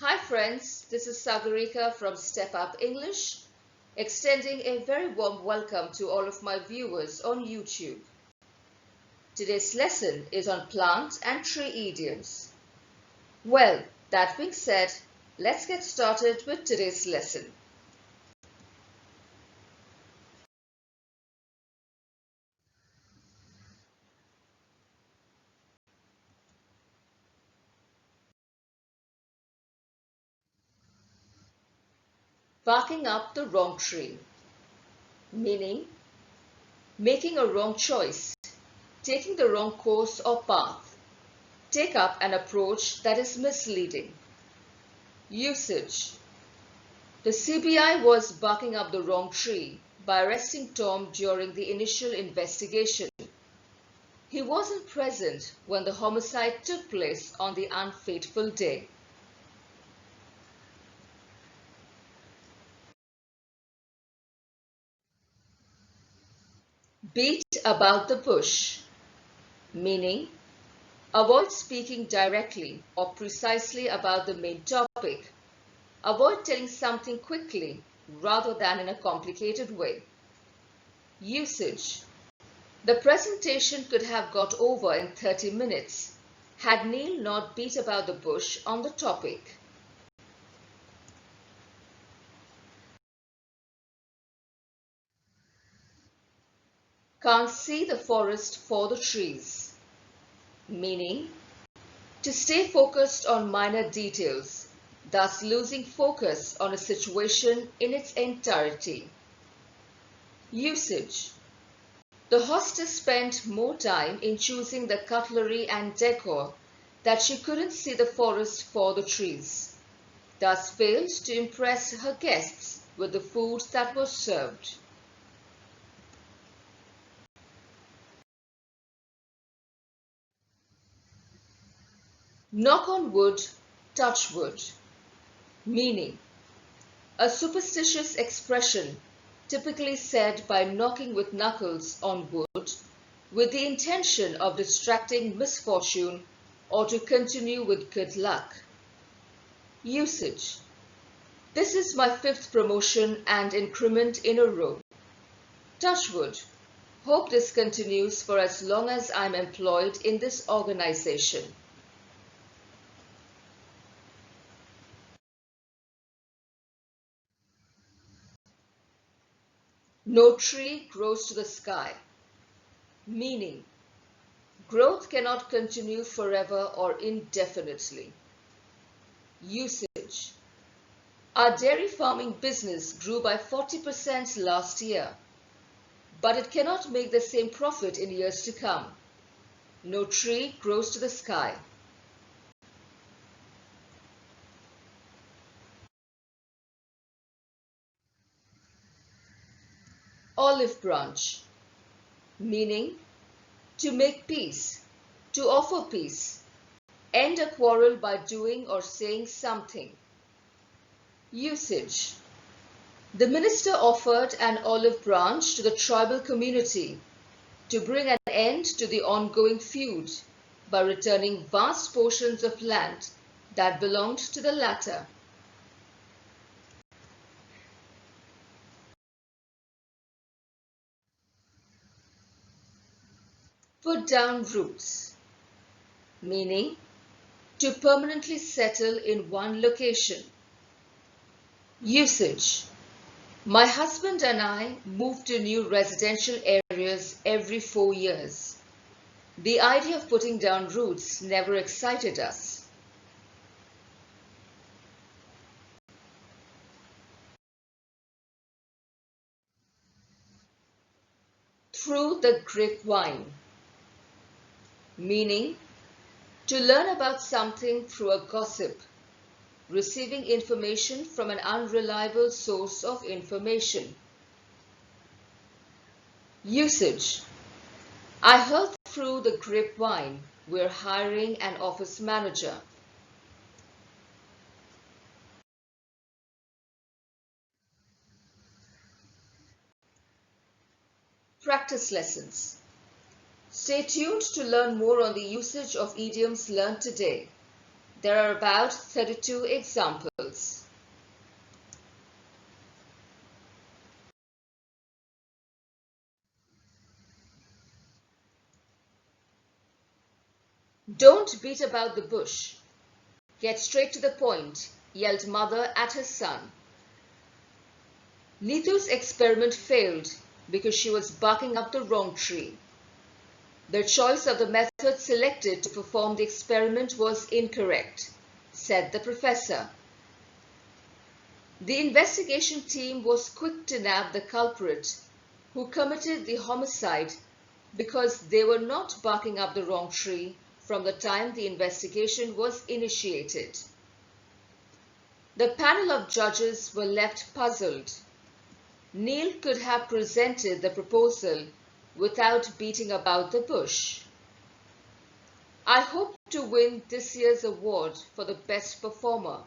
Hi friends, this is Sagarika from Step Up English, extending a very warm welcome to all of my viewers on YouTube. Today's lesson is on plant and tree idioms. Well, that being said, let's get started with today's lesson. Barking up the wrong tree, meaning making a wrong choice, taking the wrong course or path, take up an approach that is misleading. Usage. The CBI was barking up the wrong tree by arresting Tom during the initial investigation. He wasn't present when the homicide took place on the unfateful day. Beat about the bush, meaning avoid speaking directly or precisely about the main topic. Avoid telling something quickly rather than in a complicated way. Usage. The presentation could have got over in 30 minutes had Neil not beat about the bush on the topic. Can't see the forest for the trees, meaning to stay focused on minor details, thus losing focus on a situation in its entirety. Usage. The hostess spent more time in choosing the cutlery and decor that she couldn't see the forest for the trees, thus failed to impress her guests with the food that was served. Knock on wood, touch wood, meaning a superstitious expression typically said by knocking with knuckles on wood with the intention of distracting misfortune or to continue with good luck. Usage. This is my 5th promotion and increment in a row. Touch wood. Hope this continues for as long as I'm employed in this organization. No tree grows to the sky, meaning growth cannot continue forever or indefinitely. Usage. Our dairy farming business grew by 40% last year, but it cannot make the same profit in years to come. No tree grows to the sky. Olive branch, meaning to make peace, to offer peace, end a quarrel by doing or saying something. Usage. The minister offered an olive branch to the tribal community to bring an end to the ongoing feud by returning vast portions of land that belonged to the latter. Put down roots, meaning to permanently settle in one location. Usage. My husband and I move to new residential areas every 4 years. The idea of putting down roots never excited us. Through the grapevine, meaning to learn about something through a gossip, receiving information from an unreliable source of information. Usage. I heard through the grapevine we're hiring an office manager. Practice lessons. Stay tuned to learn more on the usage of idioms learned today. There are about 32 examples. Don't beat about the bush. Get straight to the point, yelled mother at her son. Neetu's experiment failed because she was barking up the wrong tree. The choice of the method selected to perform the experiment was incorrect, said the professor. The investigation team was quick to nab the culprit who committed the homicide because they were not barking up the wrong tree from the time the investigation was initiated. The panel of judges were left puzzled. Neil could have presented the proposal without beating about the bush. I hope to win this year's award for the best performer,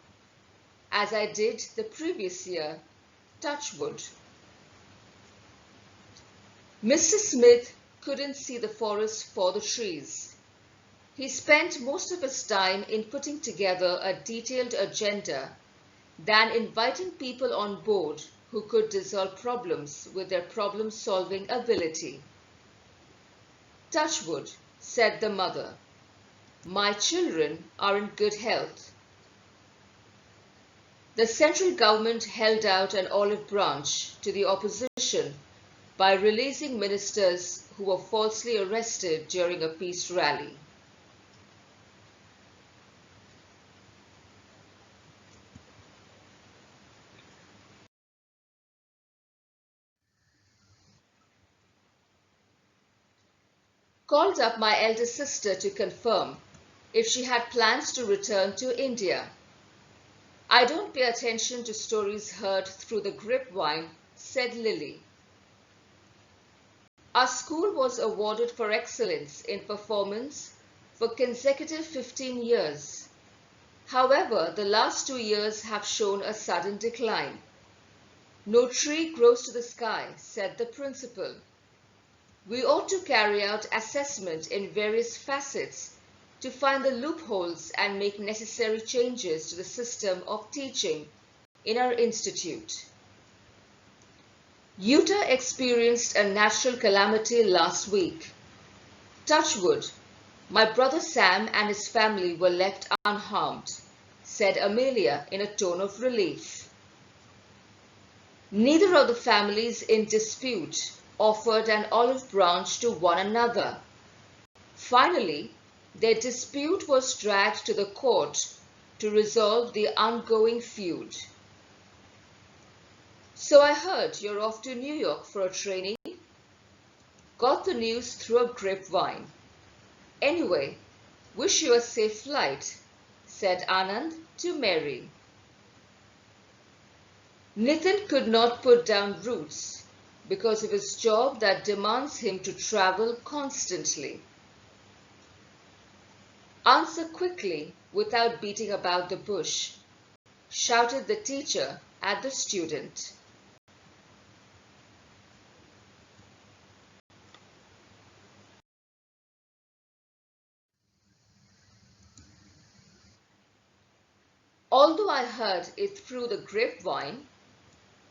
as I did the previous year, touch wood. Mr. Smith couldn't see the forest for the trees. He spent most of his time in putting together a detailed agenda than inviting people on board who could resolve problems with their problem-solving ability. Touch wood, said the mother. My children are in good health. The central government held out an olive branch to the opposition by releasing ministers who were falsely arrested during a peace rally. Called up my elder sister to confirm if she had plans to return to India. I don't pay attention to stories heard through the grapevine, said Lily. Our school was awarded for excellence in performance for consecutive 15 years. However, the last 2 years have shown a sudden decline. No tree grows to the sky, said the principal. We ought to carry out assessment in various facets to find the loopholes and make necessary changes to the system of teaching in our institute. Utah experienced a natural calamity last week. Touch wood, my brother Sam and his family were left unharmed, said Amelia in a tone of relief. Neither of the families in dispute offered an olive branch to one another. Finally, their dispute was dragged to the court to resolve the ongoing feud. So I heard you're off to New York for a training? Got the news through a grapevine. Anyway, wish you a safe flight, said Anand to Mary. Nitin could not put down roots because of his job that demands him to travel constantly. Answer quickly without beating about the bush, shouted the teacher at the student. Although I heard it through the grapevine,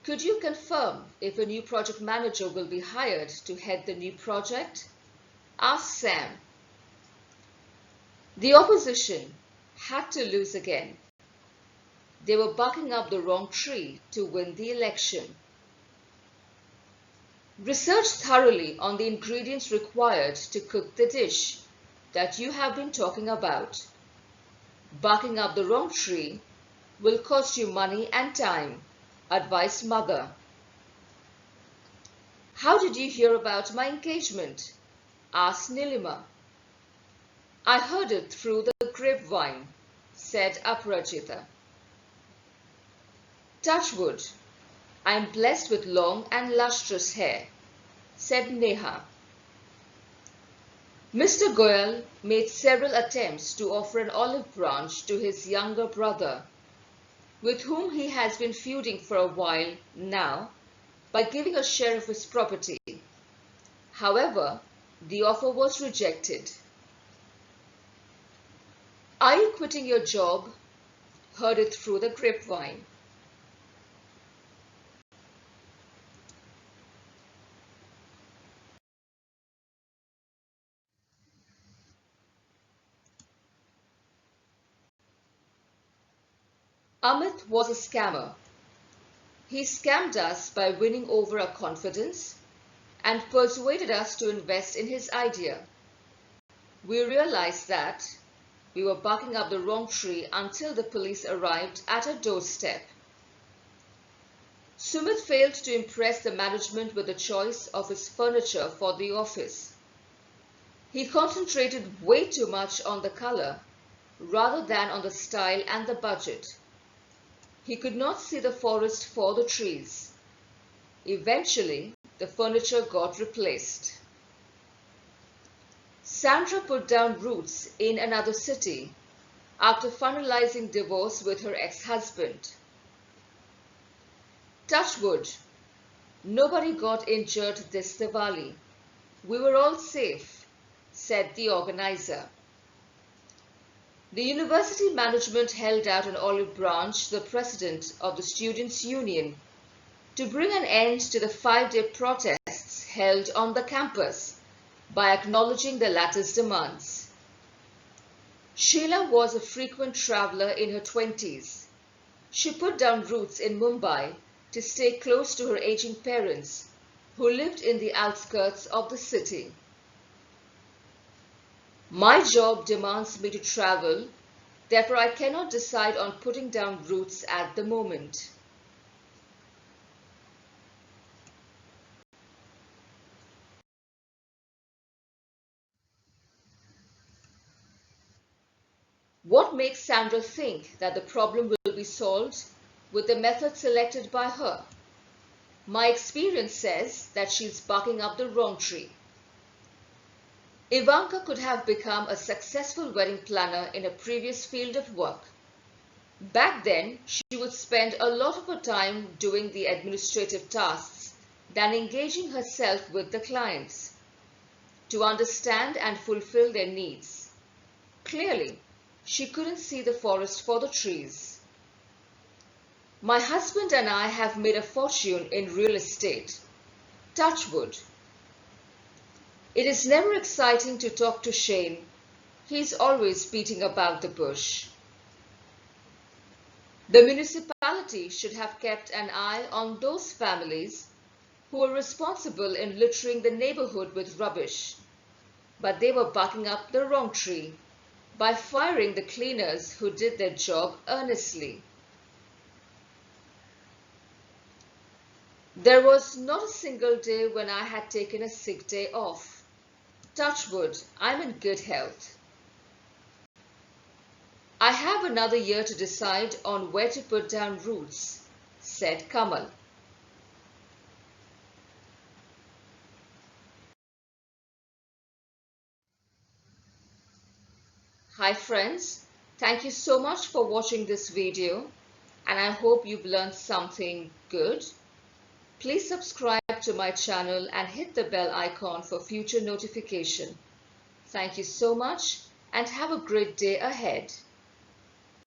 could you confirm if a new project manager will be hired to head the new project? Asked Sam. The opposition had to lose again. They were barking up the wrong tree to win the election. Research thoroughly on the ingredients required to cook the dish that you have been talking about. Barking up the wrong tree will cost you money and time, advised Mother. How did you hear about my engagement? Asked Nilima. I heard it through the grapevine, said Aparajita. Touch wood, I am blessed with long and lustrous hair, said Neha. Mr. Goyal made several attempts to offer an olive branch to his younger brother, with whom he has been feuding for a while now, by giving a share of his property. However, the offer was rejected. Are you quitting your job? Heard it through the grapevine. Amit was a scammer. He scammed us by winning over our confidence and persuaded us to invest in his idea. We realized that we were barking up the wrong tree until the police arrived at our doorstep. Sumit failed to impress the management with the choice of his furniture for the office. He concentrated way too much on the color rather than on the style and the budget. He could not see the forest for the trees. Eventually, the furniture got replaced. Sandra put down roots in another city after finalizing divorce with her ex-husband. Touch wood, nobody got injured this Diwali. We were all safe, said the organizer. The university management held out an olive branch to the president of the Students' Union to bring an end to the 5-day protests held on the campus by acknowledging the latter's demands. Sheila was a frequent traveler in her 20s. She put down roots in Mumbai to stay close to her aging parents, who lived in the outskirts of the city. My job demands me to travel, therefore I cannot decide on putting down roots at the moment. What makes Sandra think that the problem will be solved with the method selected by her? My experience says that she's barking up the wrong tree. Ivanka could have become a successful wedding planner in a previous field of work. Back then, she would spend a lot of her time doing the administrative tasks than engaging herself with the clients to understand and fulfill their needs. Clearly, she couldn't see the forest for the trees. My husband and I have made a fortune in real estate. Touch wood. It is never exciting to talk to Shane. He's always beating about the bush. The municipality should have kept an eye on those families who were responsible in littering the neighborhood with rubbish, but they were barking up the wrong tree by firing the cleaners who did their job earnestly. There was not a single day when I had taken a sick day off. Touch wood, I'm in good health. I have another year to decide on where to put down roots, said Kamal. Hi friends, thank you so much for watching this video and I hope you've learned something good. Please subscribe to my channel and hit the bell icon for future notification. Thank you so much and have a great day ahead.